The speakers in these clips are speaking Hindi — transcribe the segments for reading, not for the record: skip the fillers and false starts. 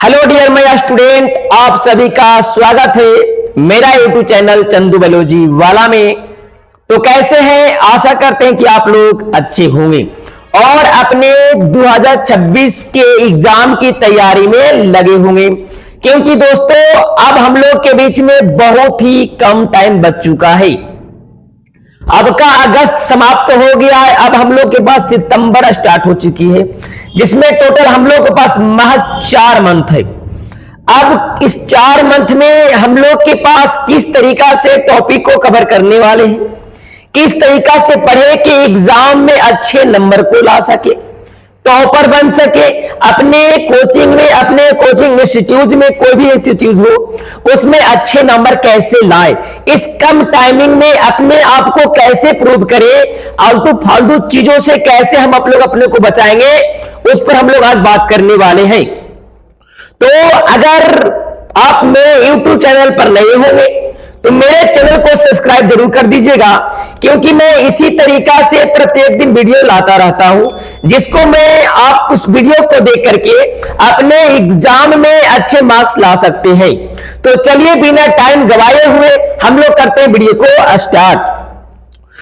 हेलो डियर माय स्टूडेंट, आप सभी का स्वागत है मेरा यूट्यूब चैनल चंदू बायोलॉजी वाला में। तो कैसे हैं? आशा करते हैं कि आप लोग अच्छे होंगे और अपने 2026 के एग्जाम की तैयारी में लगे होंगे, क्योंकि दोस्तों अब हम लोग के बीच में बहुत ही कम टाइम बच चुका है। अब का अगस्त समाप्त हो गया है, अब हम लोग के पास सितंबर स्टार्ट हो चुकी है, जिसमें टोटल हम लोग के पास महज 4 मंथ है। अब इस 4 मंथ में हम लोग के पास किस तरीका से टॉपिक को कवर करने वाले हैं, किस तरीका से पढ़े कि एग्जाम में अच्छे नंबर को ला सके, टॉपर बन सके, अपने कोचिंग में, अपने कोचिंग इंस्टीट्यूट में, कोई भी इंस्टीट्यूट हो उसमें अच्छे नंबर कैसे लाए, इस कम टाइमिंग में अपने आप को कैसे प्रूव करें, आलतू फालतू चीजों से कैसे हम आप लोग अपने को बचाएंगे, उस पर हम लोग आज बात करने वाले हैं। तो अगर आप मेरे YouTube चैनल पर नए होंगे तो मेरे चैनल को सब्सक्राइब जरूर कर दीजिएगा, क्योंकि मैं इसी तरीका से प्रत्येक दिन वीडियो लाता रहता हूं, जिसको मैं आप उस वीडियो को देख करके अपने एग्जाम में अच्छे मार्क्स ला सकते हैं। तो चलिए बिना टाइम गवाए हुए हम लोग करते हैं वीडियो को स्टार्ट।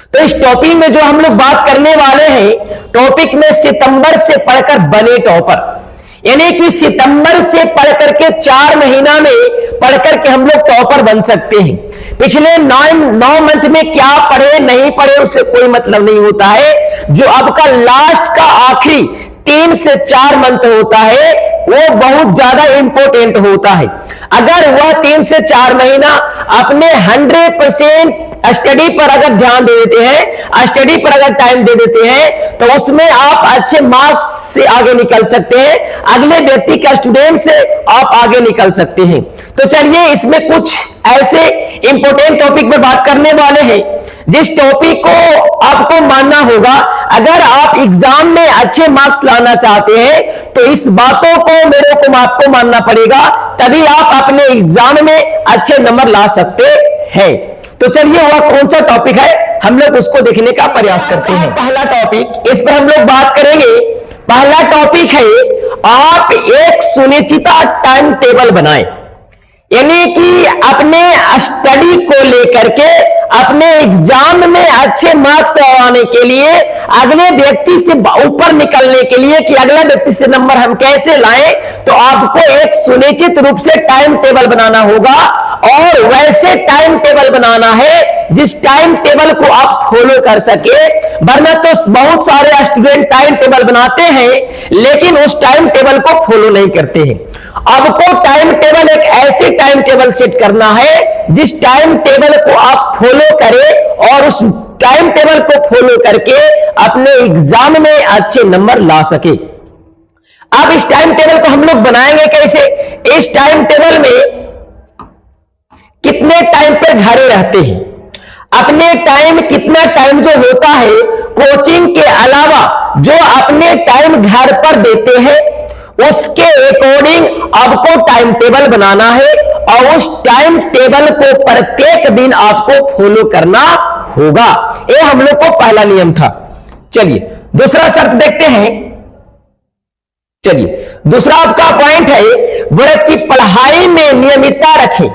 तो इस टॉपिक में जो हम लोग बात करने वाले हैं, टॉपिक में सितंबर से पढ़कर बने टॉपर, यानी कि सितंबर से पढ़ करके 4 महीना में पढ़ करके हम लोग टॉपर बन सकते हैं। पिछले 9 मंथ में क्या पढ़े नहीं पढ़े उससे कोई मतलब नहीं होता है। जो आपका लास्ट का आखिरी 3 से 4 मंथ होता है वो बहुत ज्यादा इंपॉर्टेंट होता है। अगर वह 3 से 4 महीना अपने 100% स्टडी पर अगर ध्यान दे देते हैं, स्टडी पर अगर टाइम दे देते हैं, तो उसमें आप अच्छे मार्क्स से आगे निकल सकते हैं, अगले व्यक्ति का स्टूडेंट से आप आगे निकल सकते हैं। तो चलिए इसमें कुछ ऐसे इंपॉर्टेंट टॉपिक में बात करने वाले हैं जिस टॉपिक को आपको मानना होगा। अगर आप एग्जाम में अच्छे मार्क्स लाना चाहते हैं तो इस बातों को मेरे को आपको मानना पड़ेगा, तभी आप अपने एग्जाम में अच्छे नंबर ला सकते हैं। तो चलिए वह कौन सा टॉपिक है हम लोग उसको देखने का प्रयास करते हैं। पहला टॉपिक, इस पर हम लोग बात करेंगे। पहला टॉपिक है आप एक सुनिश्चित टाइम टेबल बनाएं, यानी कि अपने स्टडी को लेकर के अपने एग्जाम में अच्छे मार्क्स आने के लिए, अगले व्यक्ति से ऊपर निकलने के लिए कि अगला व्यक्ति से नंबर हम कैसे लाएं, तो आपको एक सुनिश्चित रूप से टाइम टेबल बनाना होगा। और वैसे टाइम टेबल बनाना है जिस टाइम टेबल को आप फॉलो कर सके, वरना तो बहुत सारे स्टूडेंट टाइम टेबल बनाते हैं लेकिन उस टाइम टेबल को फॉलो नहीं करते हैं। आपको टाइम टेबल एक ऐसे टाइम टेबल सेट करना है जिस टाइम टेबल को आप फॉलो करें और उस टाइम टेबल को फॉलो करके अपने एग्जाम में अच्छे नंबर ला सके। अब इस टाइम टेबल को हम लोग बनाएंगे कैसे? इस टाइम टेबल में कितने टाइम पर घरे रहते हैं, अपने टाइम कितना टाइम जो होता है कोचिंग के अलावा जो अपने टाइम घर पर देते हैं, उसके अकॉर्डिंग आपको टाइम टेबल बनाना है और उस टाइम टेबल को प्रत्येक दिन आपको फॉलो करना होगा। ये हम लोग को पहला नियम था। चलिए दूसरा शर्त देखते हैं। चलिए दूसरा आपका पॉइंट है वह कि पढ़ाई में नियमितता रखें।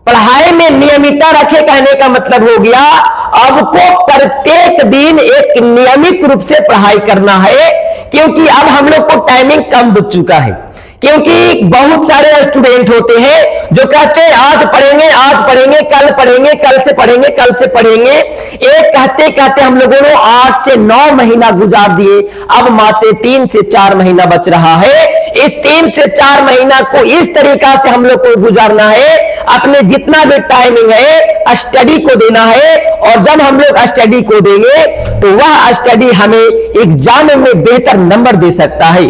पढ़ाई में नियमितता रखे कहने का मतलब हो गया आपको प्रत्येक दिन एक नियमित रूप से पढ़ाई करना है, क्योंकि अब हम लोग को टाइमिंग कम बच चुका है। क्योंकि बहुत सारे स्टूडेंट होते हैं जो कहते हैं आज पढ़ेंगे, आज पढ़ेंगे, कल पढ़ेंगे, कल से पढ़ेंगे, कल से पढ़ेंगे। एक कहते कहते हम लोगों ने 8 से 9 महीना गुजार दिए, अब मात्र 3 से 4 महीना बच रहा है। इस 3 से 4 महीना को इस तरीका से हम लोग को गुजारना है, अपने जितना भी टाइमिंग है स्टडी को देना है, और जब हम लोग स्टडी को देंगे तो वह स्टडी हमें एग्जाम में बेहतर नंबर दे सकता है।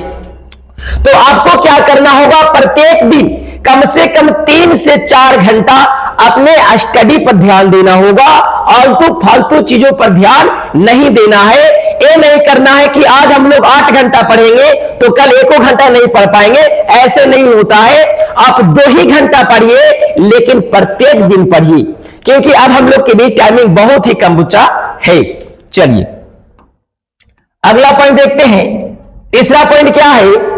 तो आपको क्या करना होगा, प्रत्येक दिन कम से कम 3 से 4 घंटा अपने स्टडी पर ध्यान देना होगा, आलतू फालतू चीजों पर ध्यान नहीं देना है। ये नहीं करना है कि आज हम लोग 8 घंटा पढ़ेंगे तो कल 1 घंटा नहीं पढ़ पाएंगे, ऐसे नहीं होता है। आप 2 ही घंटा पढ़िए लेकिन प्रत्येक दिन पढ़िए, क्योंकि अब हम लोग के बीच टाइमिंग बहुत ही कम बचा है। चलिए अगला पॉइंट देखते हैं। तीसरा पॉइंट क्या है?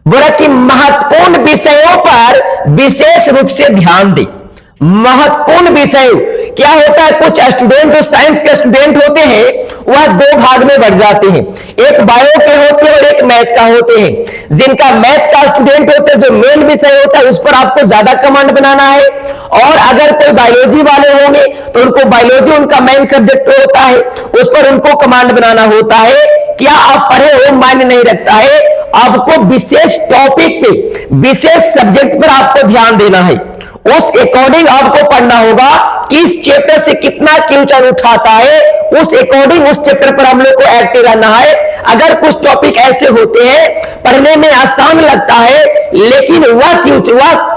बोला कि महत्वपूर्ण विषयों पर विशेष रूप से ध्यान दें। महत्वपूर्ण विषय क्या होता है, कुछ स्टूडेंट जो साइंस के स्टूडेंट होते हैं वह दो भाग में बढ़ जाते हैं, एक बायो के होते हैं और एक मैथ का होते हैं। जिनका मैथ का स्टूडेंट होते हैं, जो मेन विषय होता है उस पर आपको ज्यादा कमांड बनाना है, और अगर कोई बायोलॉजी वाले होंगे तो उनको बायोलॉजी उनका मेन सब्जेक्ट होता है, उस पर उनको कमांड बनाना होता है। क्या आप पढ़े हो मायने नहीं रखता है, आपको विशेष टॉपिक पे विशेष सब्जेक्ट पर आपको ध्यान देना है, उस अकॉर्डिंग आपको पढ़ना होगा कि इस चैप्टर से कितना क्वेश्चन उठाता है, उस अकॉर्डिंग उस चैप्टर पर हम लोग को एक्टिव रहना है। अगर कुछ टॉपिक ऐसे होते हैं पढ़ने में आसान लगता है लेकिन वह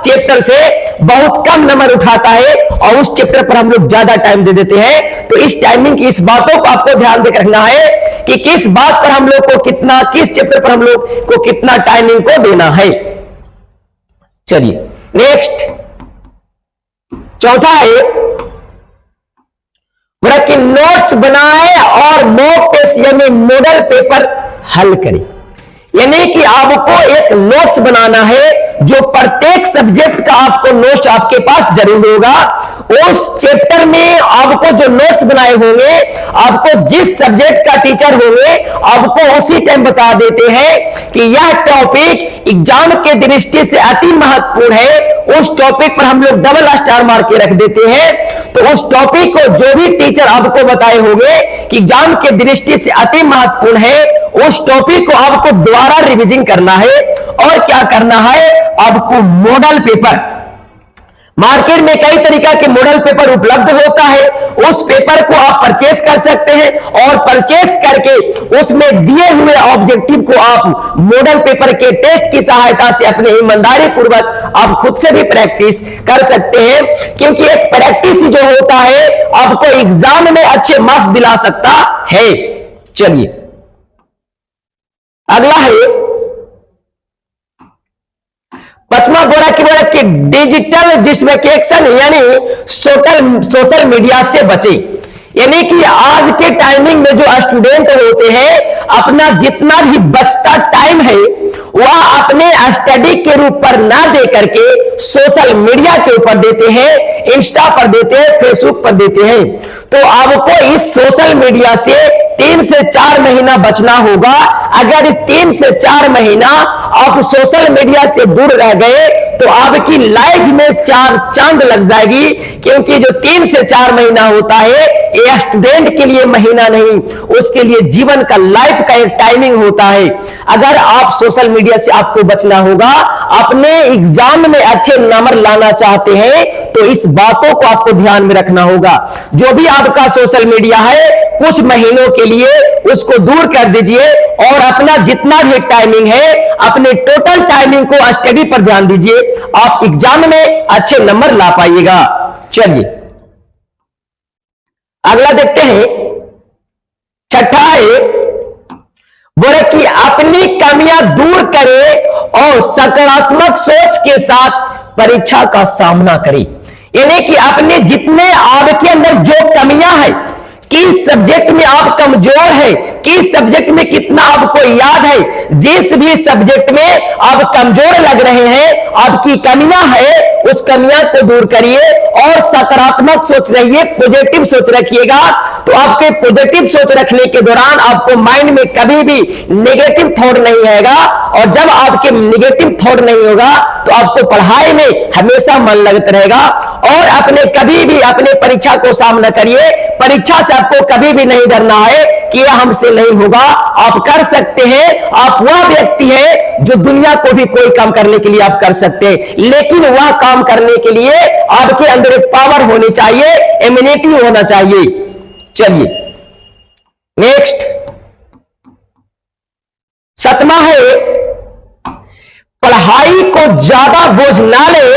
चैप्टर से बहुत कम नंबर उठाता है और उस चैप्टर पर हम लोग ज्यादा टाइम दे देते हैं, तो इस टाइमिंग की इस बातों को आपको ध्यान देकर रखना है कि किस बात पर हम लोग को कितना, किस चैप्टर पर हम लोग को कितना टाइमिंग को देना है। चलिए नेक्स्ट, चौथा है बोला कि नोट्स बनाए और मॉक टेस्ट यानी मॉडल पेपर हल करें। यानी कि आपको एक नोट्स बनाना है, जो प्रत्येक सब्जेक्ट का आपको नोट्स आपके पास जरूर होगा। उस चैप्टर में आपको जो नोट्स बनाए होंगे, आपको जिस सब्जेक्ट का टीचर होंगे आपको उसी टाइम बता देते हैं कि यह टॉपिक एग्जाम के दृष्टि से अति महत्वपूर्ण है, उस टॉपिक पर हम लोग डबल स्टार मार के रख देते हैं। तो उस टॉपिक को जो भी टीचर आपको बताए होंगे कि एग्जाम के दृष्टि से अति महत्वपूर्ण है, उस टॉपिक को आपको दोबारा रिवीजन करना है। और क्या करना है, आपको मॉडल पेपर, मार्केट में कई तरीका के मॉडल पेपर उपलब्ध होता है, उस पेपर को आप परचेस कर सकते हैं और परचेस करके उसमें दिए हुए ऑब्जेक्टिव को आप मॉडल पेपर के टेस्ट की सहायता से अपने ईमानदारी पूर्वक आप खुद से भी प्रैक्टिस कर सकते हैं, क्योंकि एक प्रैक्टिस जो होता है आपको एग्जाम में अच्छे मार्क्स दिला सकता है। चलिए अगला है पचमा, बोला कि डिजिटल डिस्ट्रैक्शन यानी सोशल मीडिया से बचे। यानी कि आज के टाइमिंग में जो स्टूडेंट होते हैं अपना जितना भी बचता टाइम है वह अपने स्टडी के रूप पर ना दे करके सोशल मीडिया के ऊपर देते हैं, इंस्टा पर देते हैं, फेसबुक पर देते हैं। तो आपको इस सोशल मीडिया से 3 से 4 महीना बचना होगा। अगर इस 3 से 4 महीना आप सोशल मीडिया से दूर रह गए तो आपकी लाइफ में 4 चांद लग जाएगी, क्योंकि जो 3 से 4 महीना होता है ये स्टूडेंट के लिए महीना नहीं, उसके लिए जीवन का, लाइफ का एक टाइमिंग होता है। अगर आप सोशल मीडिया से आपको बचना होगा, अपने एग्जाम में अच्छे नंबर लाना चाहते हैं तो इस बातों को आपको ध्यान में रखना होगा। जो भी आपका सोशल मीडिया है कुछ महीनों के लिए उसको दूर कर दीजिए और अपना जितना भी टाइमिंग है अपने टोटल टाइमिंग को स्टडी पर ध्यान दीजिए, आप एग्जाम में अच्छे नंबर ला पाइएगा। चलिए अगला देखते हैं, छठा है बोले कि अपनी कमियां दूर करें और सकारात्मक सोच के साथ परीक्षा का सामना करें। यानी कि अपने जितने आपके अंदर जो कमियां हैं, किस सब्जेक्ट में आप कमजोर है, किस सब्जेक्ट में कितना आपको याद है, जिस भी सब्जेक्ट में आप कमजोर लग रहे हैं, आपकी कमियां है, उस कमियां को दूर करिए और सकारात्मक सोच रहिए, पॉजिटिव सोच रखिएगा। तो आपके पॉजिटिव सोच रखने के दौरान आपको माइंड में कभी भी नेगेटिव थॉट नहीं आएगा, और जब आपके नेगेटिव थॉट नहीं होगा तो आपको पढ़ाई में हमेशा मन लगता रहेगा। और अपने कभी भी अपने परीक्षा को सामना करिए, परीक्षा से आपको कभी भी नहीं डरना है कि यह हमसे नहीं होगा, आप कर सकते हैं। आप वह व्यक्ति है जो दुनिया को भी कोई काम करने के लिए आप कर सकते हैं, लेकिन वह काम करने के लिए आपके अंदर एक पावर होनी चाहिए, इम्यूनिटी होना चाहिए। चलिए नेक्स्ट, सातवां है पढ़ाई को ज्यादा बोझ ना ले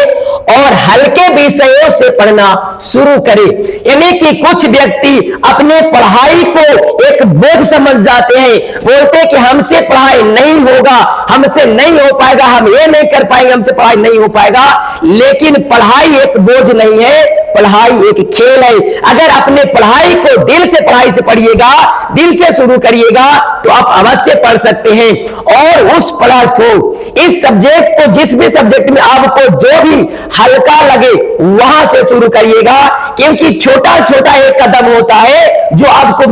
और हल्के विषयों से पढ़ना शुरू करें। यानी कि कुछ व्यक्ति अपने पढ़ाई को एक बोझ समझ जाते हैं, बोलते हैं कि हमसे पढ़ाई नहीं होगा, हमसे नहीं हो पाएगा, हम ये नहीं कर पाएंगे, हमसे पढ़ाई नहीं हो पाएगा। लेकिन पढ़ाई एक बोझ नहीं है, पढ़ाई एक खेल है। अगर अपने पढ़ाई को दिल से पढ़ाई से पढ़िएगा, दिल से शुरू करिएगा तो आप अवश्य पढ़ सकते हैं। और उस पढ़ाई को, इस सब्जेक्ट को, जिस भी सब्जेक्ट में आपको जो भी हल्का लगे वहां से शुरू करिएगा, क्योंकि छोटा छोटा एक कदम होता है जो आपको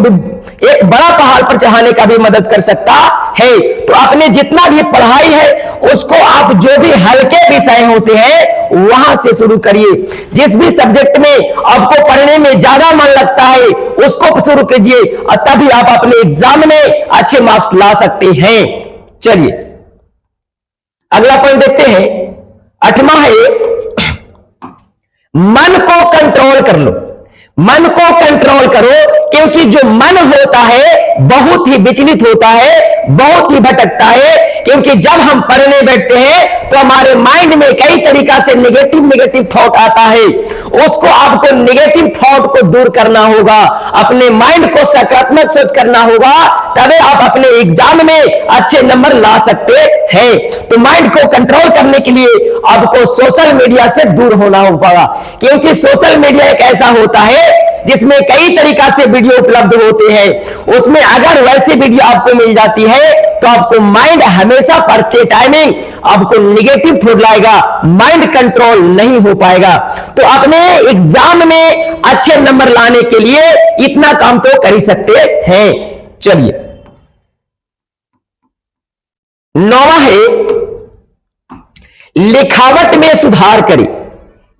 एक बड़ा पहाड़ पर चढ़ाने का भी मदद कर सकता है। तो अपने जितना भी पढ़ाई है उसको आप जो भी हल्के विषय होते हैं वहां से शुरू करिए। जिस भी सब्जेक्ट में आपको पढ़ने में ज्यादा मन लगता है उसको शुरू कीजिए और तभी आप अपने एग्जाम में अच्छे मार्क्स ला सकते हैं। चलिए अगला पॉइंट देखते हैं। 8वां है मन को कंट्रोल कर लो। मन को कंट्रोल करो, क्योंकि जो मन होता है बहुत ही विचलित होता है, बहुत ही भटकता है। क्योंकि जब हम पढ़ने बैठते हैं तो हमारे माइंड में कई तरीका से नेगेटिव थॉट आता है। उसको आपको नेगेटिव थॉट को दूर करना होगा, अपने माइंड को सकारात्मक सोच करना होगा, तभी आप अपने एग्जाम में अच्छे नंबर ला सकते हैं। तो माइंड को कंट्रोल करने के लिए आपको सोशल मीडिया से दूर होना होगा, क्योंकि सोशल मीडिया एक ऐसा होता है जिसमें कई तरीका से वीडियो उपलब्ध होते हैं। उसमें अगर वैसी वीडियो आपको मिल जाती है तो आपको माइंड हमेशा पढ़ते टाइमिंग आपको नेगेटिव थॉट लाएगा, माइंड कंट्रोल नहीं हो पाएगा। तो अपने एग्जाम में अच्छे नंबर लाने के लिए इतना काम तो कर ही सकते हैं। चलिए 9वां है लिखावट में सुधार करें।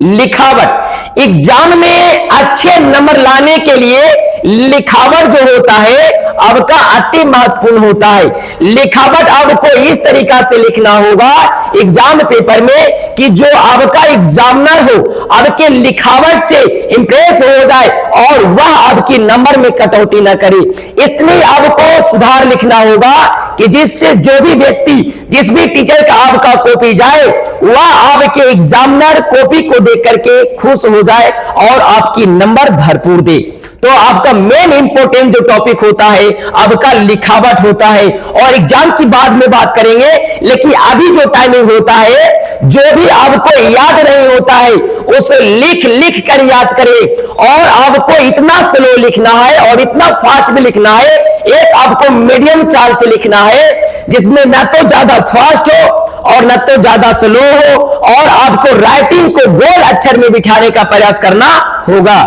लिखावट, एग्जाम में अच्छे नंबर लाने के लिए लिखावट जो होता है आपका अति महत्वपूर्ण होता है। लिखावट आपको इस तरीका से लिखना होगा एग्जाम पेपर में कि जो आपका एग्जामिनर हो आपके लिखावट से इंप्रेस हो जाए और वह आपकी नंबर में कटौती ना करे। इतनी आपको सुधार लिखना होगा कि जिससे जो भी व्यक्ति, जिस भी टीचर का आपका कॉपी जाए वह आपके एग्जामिनर कॉपी को देख करके खुश हो जाए और आपकी नंबर भरपूर दे। तो आपका मेन इंपॉर्टेंट जो टॉपिक होता है आपका लिखावट होता है। और एग्जाम की बाद में बात करेंगे, लेकिन अभी जो टाइमिंग होता है जो भी आपको याद नहीं होता है उसे लिख लिख कर याद करें। और आपको इतना स्लो लिखना है और इतना फास्ट भी लिखना है। एक आपको मीडियम चाल से लिखना है जिसमें न तो ज्यादा फास्ट हो और न तो ज्यादा स्लो हो, और आपको राइटिंग को गोल अक्षर में बिठाने का प्रयास करना होगा।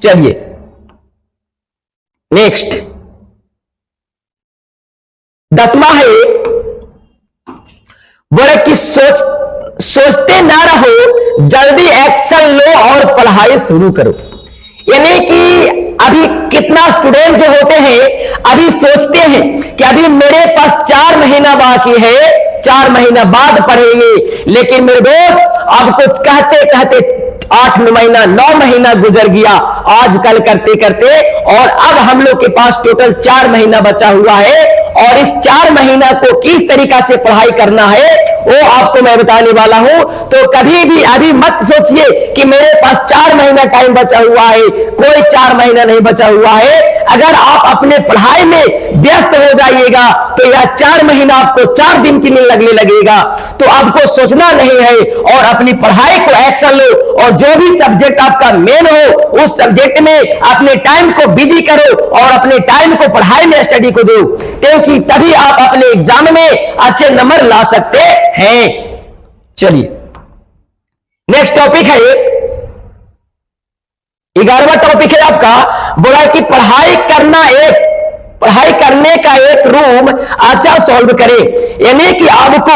चलिए नेक्स्ट 10वां है बोले कि सोचते ना रहो, जल्दी एक्शन लो और पढ़ाई शुरू करो। यानी कि अभी कितना स्टूडेंट जो होते हैं अभी सोचते हैं कि अभी मेरे पास 4 महीना बाकी है, 4 महीना बाद पढ़ेंगे। लेकिन मेरे दोस्त आपको कहते कहते 8 महीना 9 महीना गुजर गया आजकल करते करते, और अब हम लोग के पास टोटल 4 महीना बचा हुआ है। और इस 4 महीना को किस तरीका से पढ़ाई करना है वो आपको मैं बताने वाला हूं। तो कभी भी अभी मत सोचिए कि मेरे पास 4 महीना टाइम बचा हुआ है, कोई 4 महीना नहीं बचा हुआ है। अगर आप अपने पढ़ाई में व्यस्त हो जाइएगा तो यह 4 महीना आपको 4 दिन के लिए लगने लगेगा। तो आपको सोचना नहीं है और अपनी पढ़ाई को एक्शन लो, और जो भी सब्जेक्ट आपका मेन हो उस सब्जेक्ट में अपने टाइम को बिजी करो और अपने टाइम को पढ़ाई में स्टडी को दो, क्योंकि तभी आप अपने एग्जाम में अच्छे नंबर ला सकते हैं। चलिए नेक्स्ट टॉपिक है 11वां टॉपिक है आपका, बोला कि पढ़ाई करने का एक रूम अच्छा सॉल्व करें। यानी कि आपको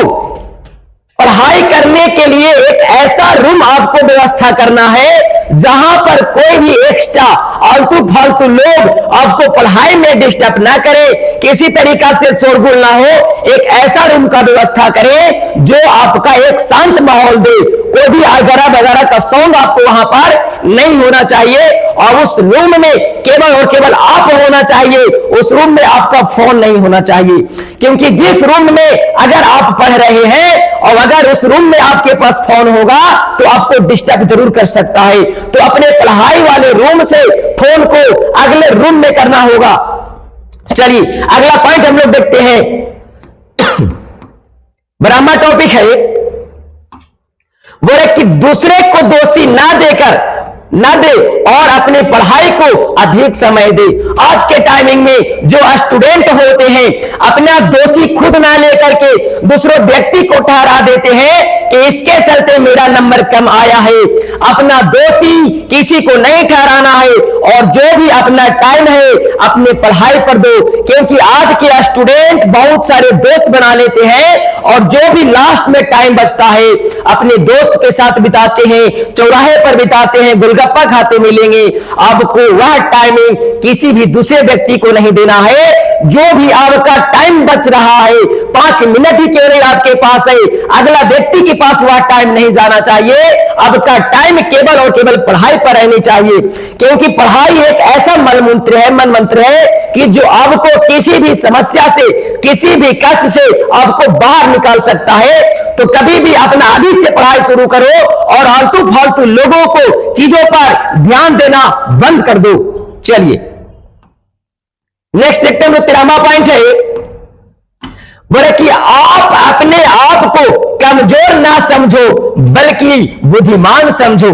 पढ़ाई करने के लिए एक ऐसा रूम आपको व्यवस्था करना है जहां पर कोई भी एक्स्ट्रा आलतू फालतू लोग आपको पढ़ाई में डिस्टर्ब ना करे, किसी तरीका से शोरगुल ना हो। एक ऐसा रूम का व्यवस्था करें जो आपका एक शांत माहौल दे, कोई भी आगरा वगैरह का साउंड आपको वहां पर नहीं होना चाहिए, और उस रूम में केवल और केवल आप होना चाहिए। उस रूम में आपका फोन नहीं होना चाहिए, क्योंकि जिस रूम में अगर आप पढ़ रहे हैं और अगर उस रूम में आपके पास फोन होगा तो आपको डिस्टर्ब जरूर कर सकता है। तो अपने पढ़ाई वाले रूम से फोन को अगले रूम में करना होगा। चलिए अगला पॉइंट हम लोग देखते हैं। ब्रह्मा टॉपिक है, बोले कि दूसरे को दोषी ना देकर न दे और अपने पढ़ाई को अधिक समय दे। आज के टाइमिंग में जो स्टूडेंट होते हैं अपना दोषी खुद ना लेकर के दूसरों व्यक्ति को ठहरा देते हैं कि इसके चलते मेरा नंबर कम आया है। अपना दोषी किसी को नहीं ठहराना है और जो भी अपना टाइम है अपने पढ़ाई पर दो, क्योंकि आज के स्टूडेंट बहुत सारे दोस्त बना लेते हैं और जो भी लास्ट में टाइम बचता है अपने दोस्त के साथ बिताते हैं, चौराहे पर बिताते हैं, गोलगप्पा खाते मिलेंगे। आपको वह टाइमिंग किसी भी दूसरे व्यक्ति को नहीं देना है। जो भी आपका टाइम बच रहा है 5 मिनट ही क्यों नहीं आपके पास है, अगला व्यक्ति के पास वह टाइम नहीं जाना चाहिए। आपका टाइम केवल और केवल पढ़ाई पर रहनी चाहिए, क्योंकि पढ़ाई एक ऐसा मन मंत्र है कि जो आपको किसी भी समस्या से, किसी भी कष्ट से आपको बाहर निकाल सकता है। तो कभी भी अपना अभी से पढ़ाई शुरू करो और आलतू फालतू लोगों को चीजों पर ध्यान देना बंद कर दो। चलिए नेक्स्ट देखते हैं। 13वां पॉइंट है बोले कि आप अपने आप को कमजोर ना समझो बल्कि बुद्धिमान समझो।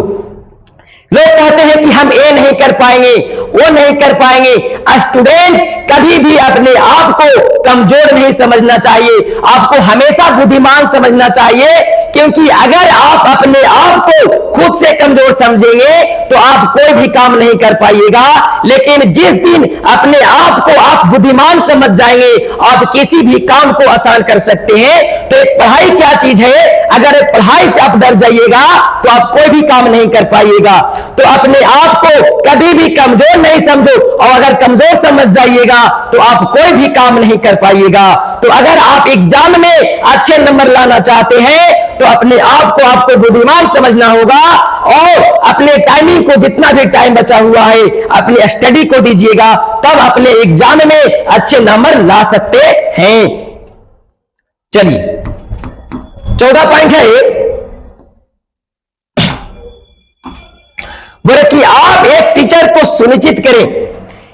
लोग कहते हैं कि हम ये नहीं कर पाएंगे, वो नहीं कर पाएंगे। स्टूडेंट कभी भी अपने आप को कमजोर नहीं समझना चाहिए, आपको हमेशा बुद्धिमान समझना चाहिए, क्योंकि अगर आप अपने आप को खुद से कमजोर समझेंगे तो आप कोई भी काम नहीं कर पाइएगा। लेकिन जिस दिन अपने आप को आप बुद्धिमान समझ जाएंगे आप किसी भी काम को आसान कर सकते हैं। तो एक पढ़ाई क्या चीज है, अगर पढ़ाई से आप डर जाइएगा तो आप कोई भी काम नहीं कर पाइएगा। तो अपने आप को कभी भी कमजोर नहीं समझो, और अगर कमजोर समझ जाइएगा तो आप कोई भी काम नहीं कर पाइएगा। तो अगर आप एग्जाम में अच्छे नंबर लाना चाहते हैं तो अपने आप को आपको बुद्धिमान समझना होगा और अपने टाइमिंग को, जितना भी टाइम बचा हुआ है अपनी स्टडी को दीजिएगा, तब अपने एग्जाम में अच्छे नंबर ला सकते हैं। चलिए 14 पॉइंट है बोले कि आप एक टीचर को सुनिश्चित करें,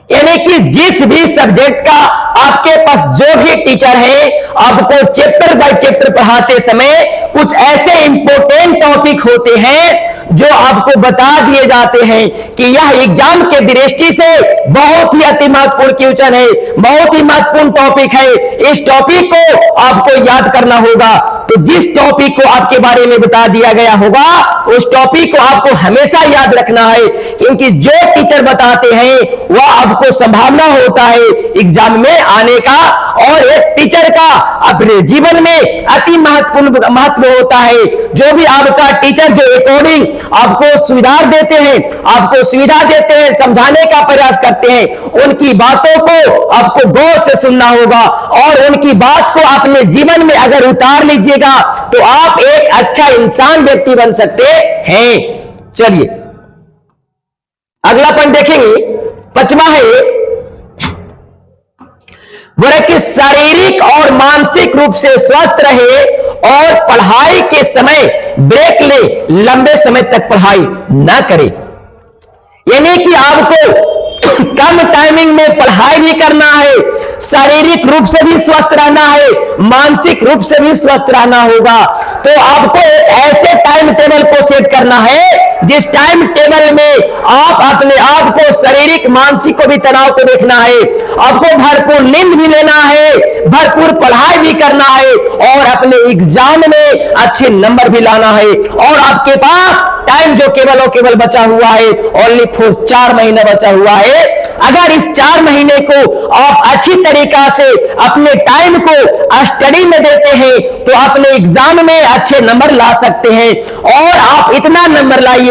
यानी कि जिस भी सब्जेक्ट का आपके पास जो भी टीचर है आपको चैप्टर बाय चैप्टर पढ़ाते समय कुछ ऐसे इंपॉर्टेंट टॉपिक होते हैं जो आपको बता दिए जाते हैं कि यह एग्जाम के दृष्टि से बहुत ही अति महत्वपूर्ण क्वेश्चन है, बहुत ही महत्वपूर्ण टॉपिक है। इस टॉपिक को आपको याद करना होगा। तो जिस टॉपिक को आपके बारे में बता दिया गया होगा उस टॉपिक को आपको हमेशा याद रखना है, क्योंकि जो टीचर बताते हैं वह आपको संभावना होता है एग्जाम में आने का। और एक टीचर का अपने जीवन में अति महत्वपूर्ण महत्व होता है। जो भी आपका टीचर जो अकॉर्डिंग आपको सुविधा देते हैं, समझाने का प्रयास करते हैं, उनकी बातों को आपको गौर से सुनना होगा और उनकी बात को अपने जीवन में अगर उतार लीजिएगा तो आप एक अच्छा इंसान व्यक्ति बन सकते हैं। चलिए अगला पॉइंट देखेंगे, 5वां है बोले कि शारीरिक और मानसिक रूप से स्वस्थ रहे और पढ़ाई के समय ब्रेक ले, लंबे समय तक पढ़ाई ना करे। यानी कि आपको कम टाइमिंग में पढ़ाई भी करना है, शारीरिक रूप से भी स्वस्थ रहना है, मानसिक रूप से भी स्वस्थ रहना होगा। तो आपको ऐसे टाइम टेबल को सेट करना है जिस टाइम टेबल में आप अपने आप को शारीरिक मानसिक को भी तनाव को देखना है, आपको भरपूर नींद भी लेना है, भरपूर पढ़ाई भी करना है और अपने एग्जाम में अच्छे नंबर भी लाना है। और आपके पास टाइम जो केवल और केवल बचा हुआ है ओनली फॉर 4 महीना बचा हुआ है। अगर इस 4 महीने को आप अच्छी तरीका से अपने टाइम को स्टडी में देते हैं तो अपने एग्जाम में अच्छे नंबर ला सकते हैं। और आप इतना नंबर लाइएगा,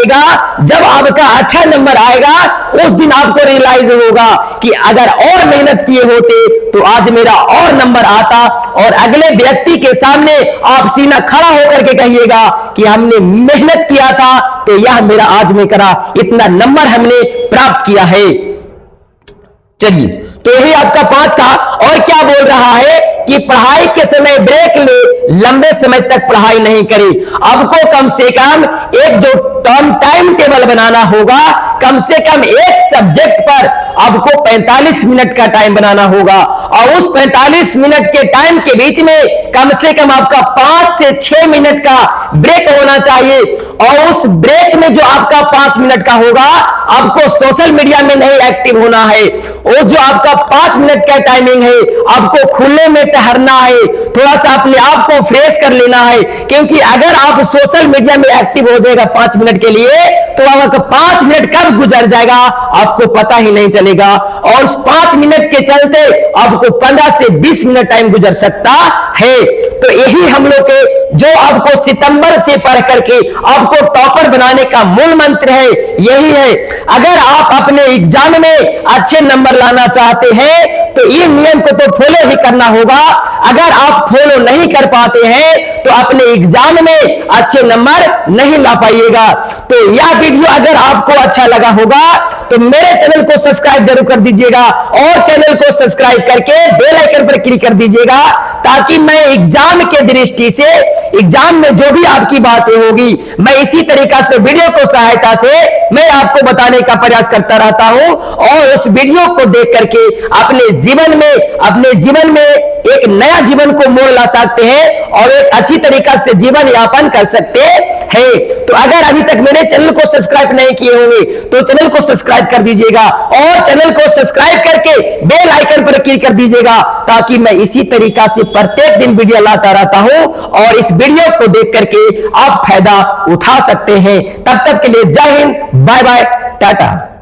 जब आपका अच्छा नंबर आएगा उस दिन आपको रियलाइज होगा कि अगर और मेहनत किए होते तो आज मेरा और नंबर आता। और अगले व्यक्ति के सामने आप सीना खड़ा होकर के कहिएगा कि हमने मेहनत किया था तो यह मेरा आज में करा, इतना नंबर हमने प्राप्त किया है। चलिए तो यही आपका 5 था। और क्या बोल रहा है कि पढ़ाई के समय ब्रेक ले, लंबे समय तक पढ़ाई नहीं करी। आपको कम से कम एक जो टाइम टेबल बनाना होगा, कम से कम एक सब्जेक्ट पर आपको 45 मिनट का टाइम बनाना होगा, और उस 45 मिनट के टाइम के बीच में कम से कम आपका 5 से 6 मिनट का ब्रेक होना चाहिए। और उस ब्रेक में जो आपका 5 मिनट का होगा, आपको सोशल मीडिया में नहीं एक्टिव होना है। वो जो आपका 5 मिनट का टाइमिंग है, आपको खुले में टहलना है, थोड़ा सा अपने आप को फ्रेश कर लेना है। क्योंकि अगर आप सोशल मीडिया में एक्टिव हो जाएगा 5 मिनट के लिए, तो आपका 5 मिनट कब गुजर जाएगा आपको पता ही नहीं चलेगा। और उस 5 मिनट के चलते आपको 15 से 20 मिनट टाइम गुजर सकता है। तो यही हम लोग के जो आपको सितंबर से पढ़ करके आपको टॉपर बनाने का मूल मंत्र है, यही है। अगर आप अपने एग्जाम में अच्छे नंबर लाना चाहते हैं तो ये नियम को तो फॉलो ही करना होगा। अगर आप फॉलो नहीं कर पाते हैं तो अपने एग्जाम में अच्छे नंबर नहीं ला पाइएगा। तो यह वीडियो अगर आपको अच्छा लगा होगा तो मेरे चैनल को सब्सक्राइब जरूर कर दीजिएगा, और चैनल को सब्सक्राइब करके बेल आइकन पर क्लिक कर दीजिएगा, ताकि मैं एग्जाम के दृष्टि से एग्जाम में जो भी आपकी बातें होगी, मैं इसी तरीका से वीडियो को सहायता से मैं आपको बताने का प्रयास करता रहता हूं। और उस वीडियो को देख करके अपने जीवन में एक नया जीवन को मोड़ ला सकते हैं, और एक अच्छी तरीका से जीवन यापन कर सकते हैं। तो अगर अभी तक मेरे चैनल को सब्सक्राइब नहीं किए होंगे तो चैनल को सब्सक्राइब कर दीजिएगा, और चैनल को सब्सक्राइब करके बेल आइकन पर क्लिक कर दीजिएगा, ताकि मैं इसी तरीका से प्रत्येक दिन वीडियो लाता रहता हूं, और इस वीडियो को देख करके आप फायदा उठा सकते हैं। तब तक के लिए जय हिंद, बाय बाय, टाटा।